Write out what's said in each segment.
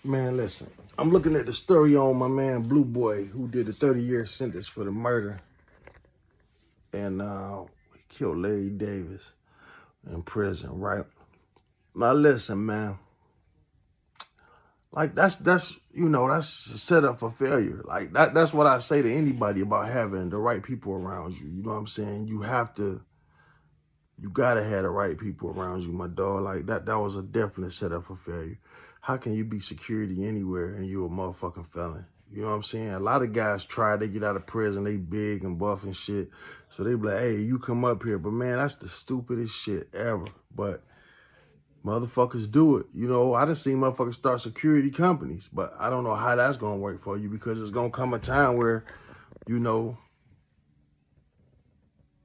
Man, listen, I'm looking at the story on my man Blue Boy, who did a 30-year sentence for the murder and he killed Larry Davis in prison, right? Now listen, man. Like that's that's set up for failure. Like that's what I say to anybody about having the right people around you. You know what I'm saying? You gotta have the right people around you, my dog. Like that was a definite setup for failure. How can you be security anywhere and you a motherfucking felon? You know what I'm saying? A lot of guys try, they get out of prison, they big and buff and shit. So they be like, hey, you come up here. But man, that's the stupidest shit ever. But motherfuckers do it. You know, I done seen motherfuckers start security companies, but I don't know how that's gonna work for you because it's gonna come a time where, you know,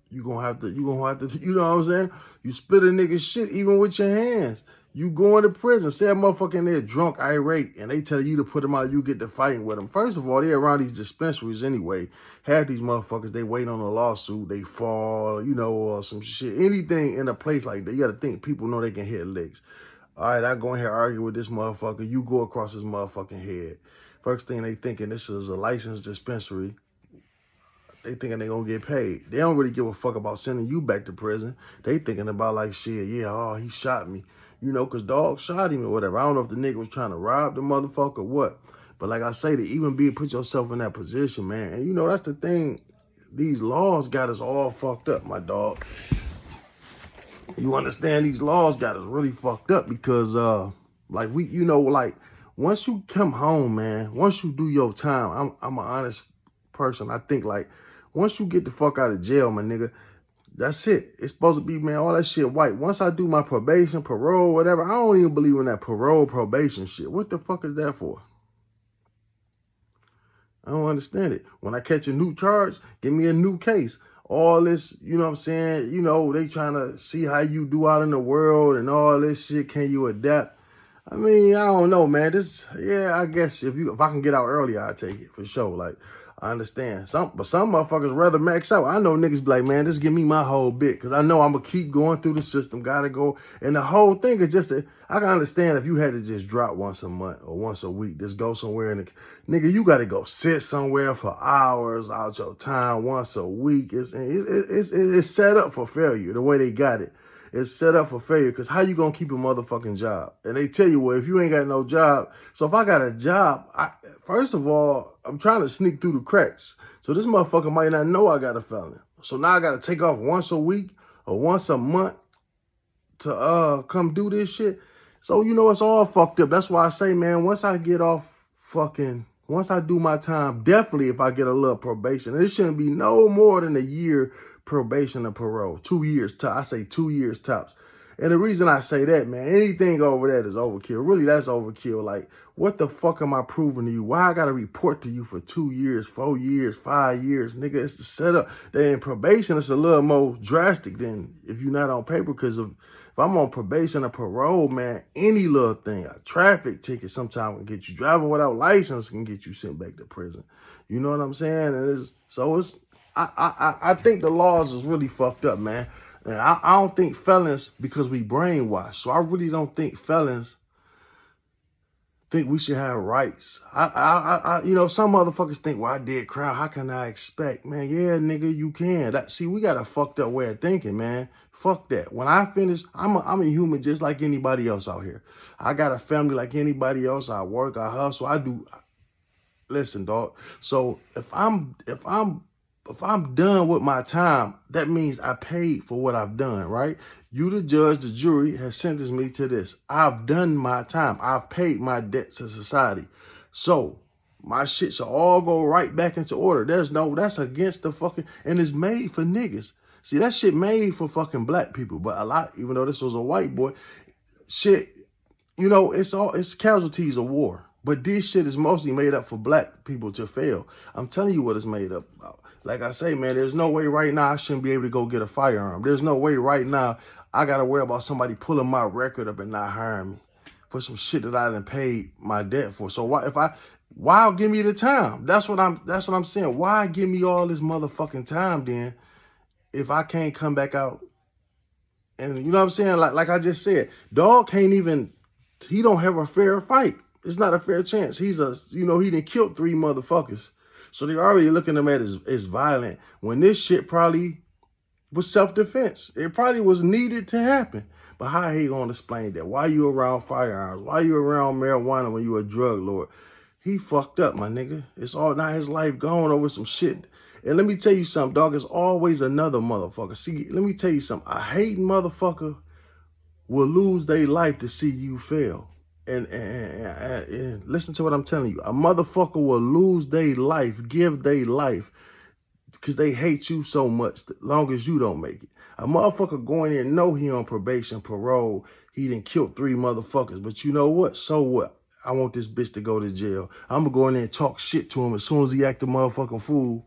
you gonna have to, you know what I'm saying? You split a nigga shit even with your hands. You going to prison. Say a motherfucker in there drunk, irate, and they tell you to put him out, you get to fighting with them. First of all, they around these dispensaries anyway. Half these motherfuckers, they wait on a lawsuit, they fall, or some shit. Anything in a place like that, you gotta think people know they can hit licks. All right, I go in here argue with this motherfucker, you go across his motherfucking head. First thing they thinking, this is a licensed dispensary. They thinking they gonna get paid. They don't really give a fuck about sending you back to prison. They thinking about like, shit, yeah, oh, he shot me. Because dog shot him or whatever. I don't know if the nigga was trying to rob the motherfucker or what. But like I say, to even put yourself in that position, man. And that's the thing. These laws got us all fucked up, my dog. You understand? These laws got us really fucked up because, once you come home, man, once you do your time, I'm an honest person. I think, once you get the fuck out of jail, my nigga, that's it. It's supposed to be, man, all that shit white. Once I do my probation, parole, whatever, I don't even believe in that parole, probation shit. What the fuck is that for? I don't understand it. When I catch a new charge, give me a new case. All this, you know what I'm saying? They trying to see how you do out in the world and all this shit. Can you adapt? I mean, I don't know, man. I guess if I can get out early, I'll take it for sure. Like, I understand. But some motherfuckers rather max out. I know niggas be like, man, just give me my whole bit. Because I know I'm going to keep going through the system. Got to go. And the whole thing is just, I can understand if you had to just drop once a month or once a week. Just go somewhere. And nigga, you got to go sit somewhere for hours out your time once a week. It's set up for failure, the way they got it. It's set up for failure because how you going to keep a motherfucking job? And they tell you, well, if you ain't got no job. So if I got a job, first of all, I'm trying to sneak through the cracks. So this motherfucker might not know I got a felony. So now I got to take off once a week or once a month to come do this shit. So, it's all fucked up. That's why I say, man, once I get off once I do my time, definitely if I get a little probation, it shouldn't be no more than a year probation or parole. 2 years tops. I say 2 years tops. And the reason I say that, man, anything over that is overkill. Really, that's overkill. Like, what the fuck am I proving to you? Why I got to report to you for 2 years, 4 years, 5 years? Nigga, it's the setup. Then in probation, it's a little more drastic than if you're not on paper because if I'm on probation or parole, man, any little thing, a traffic ticket sometimes can get you. Driving without license can get you sent back to prison. You know what I'm saying? I think the laws is really fucked up, man. And I don't think felons, because we brainwashed, so I really don't think felons think we should have rights. Some motherfuckers think, well, I did crime. How can I expect? Man, yeah, nigga, you can. We got a fucked up way of thinking, man. Fuck that. When I finish, I'm a human just like anybody else out here. I got a family like anybody else. I work, I hustle, I do. Listen, dog. So if I'm done with my time, that means I paid for what I've done, right? You, the judge, the jury, has sentenced me to this. I've done my time. I've paid my debt to society. So my shit should all go right back into order. That's against the fucking, and it's made for niggas. See, that shit made for fucking black people. But a lot, even though this was a white boy, shit, it's casualties of war. But this shit is mostly made up for black people to fail. I'm telling you what it's made up about. Like I say, man, there's no way right now I shouldn't be able to go get a firearm. There's no way right now I got to worry about somebody pulling my record up and not hiring me for some shit that I done paid my debt for. So why give me the time? That's what I'm saying. Why give me all this motherfucking time then if I can't come back out? And you know what I'm saying? Like I just said, dog can't even, he don't have a fair fight. It's not a fair chance. He done killed 3 motherfuckers. So they already looking at him as violent when this shit probably was self-defense. It probably was needed to happen. But how he gonna explain that? Why you around firearms? Why you around marijuana when you a drug lord? He fucked up, my nigga. It's all now his life gone over some shit. And let me tell you something, dog. It's always another motherfucker. See, let me tell you something. A hating motherfucker will lose their life to see you fail. And listen to what I'm telling you. A motherfucker will lose their life, give their life, because they hate you so much, as long as you don't make it. A motherfucker going in, know he on probation, parole, he done killed 3 motherfuckers. But you know what? So what? I want this bitch to go to jail. I'm going to go in there and talk shit to him. As soon as he act a motherfucking fool,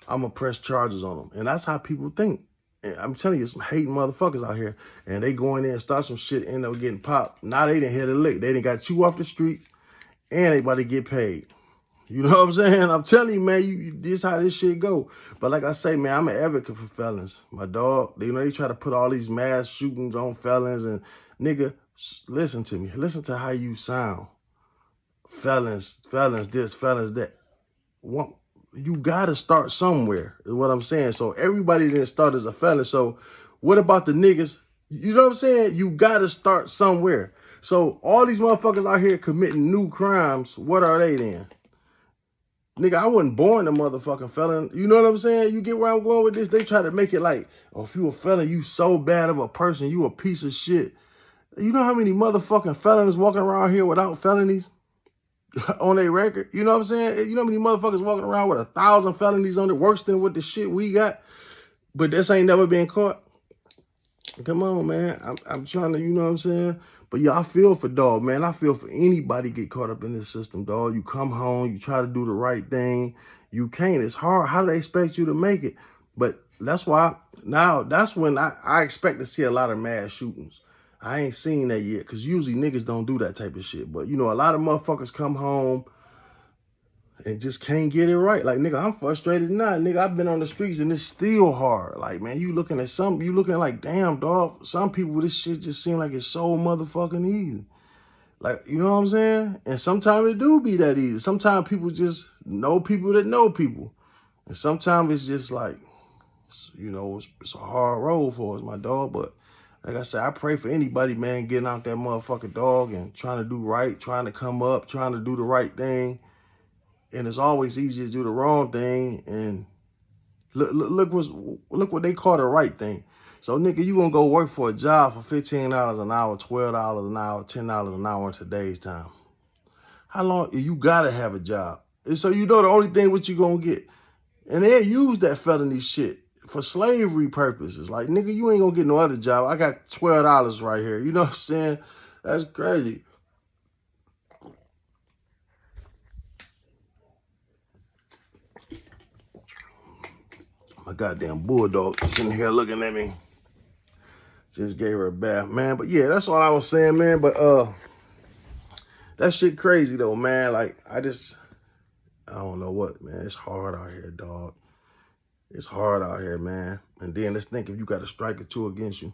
I'm going to press charges on him. And that's how people think. And I'm telling you, some hating motherfuckers out here. And they go in there and start some shit, end up getting popped. Now they done hit a lick. They done got you off the street, and they about to get paid. You know what I'm saying? I'm telling you, man, this how this shit go. But like I say, man, I'm an advocate for felons. My dog, they try to put all these mass shootings on felons. And nigga, listen to me. Listen to how you sound. Felons this, felons that. You got to start somewhere, is what I'm saying. So everybody didn't start as a felon. So what about the niggas? You know what I'm saying? You got to start somewhere. So all these motherfuckers out here committing new crimes, what are they then? Nigga, I wasn't born a motherfucking felon. You know what I'm saying? You get where I'm going with this? They try to make it like, oh, if you a felon, you so bad of a person, you a piece of shit. You know how many motherfucking felons walking around here without felonies on their record? You know what I'm saying? You know how many motherfuckers walking around with 1,000 felonies on it, worse than what the shit we got? But this ain't never been caught. Come on, man. I'm trying to, you know what I'm saying? But yeah, I feel for dog, man. I feel for anybody get caught up in this system, dog. You come home, you try to do the right thing. You can't. It's hard. How do they expect you to make it? But that's why now, that's when I expect to see a lot of mass shootings. I ain't seen that yet, because usually niggas don't do that type of shit. But, you know, a lot of motherfuckers come home and just can't get it right. Like, nigga, I'm frustrated now. Nigga, I've been on the streets and it's still hard. Like, man, you looking like, damn, dog, some people, this shit just seem like it's so motherfucking easy. Like, you know what I'm saying? And sometimes it do be that easy. Sometimes people just know people that know people. And sometimes it's just like, you know, it's a hard road for us, my dog. But like I said, I pray for anybody, man, getting out that motherfucking dog and trying to do right, trying to come up, trying to do the right thing. And it's always easier to do the wrong thing. And look what they call the right thing. So, nigga, you gonna go work for a job for $15 an hour, $12 an hour, $10 an hour in today's time. How long? You gotta have a job. And so you know the only thing what you gonna get. And they use that felony shit for slavery purposes. Like, nigga, you ain't gonna get no other job. I got $12 right here. You know what I'm saying? That's crazy. My goddamn bulldog sitting here looking at me. Just gave her a bath, man. But yeah, that's all I was saying, man. But that shit crazy though, man. Like, I don't know what, man. It's hard out here, dog. It's hard out here, man. And then let's think if you got a strike or 2 against you.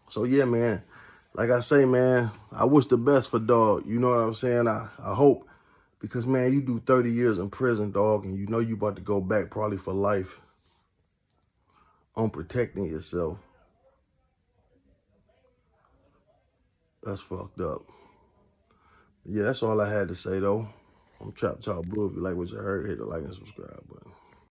So yeah, man. Like I say, man, I wish the best for dog. You know what I'm saying? I hope, because man, you do 30 years in prison, dog, and you know you about to go back probably for life on protecting yourself. That's fucked up. Yeah, that's all I had to say, though. I'm Trap Talk Blue. If you like what you heard, hit the like and subscribe button.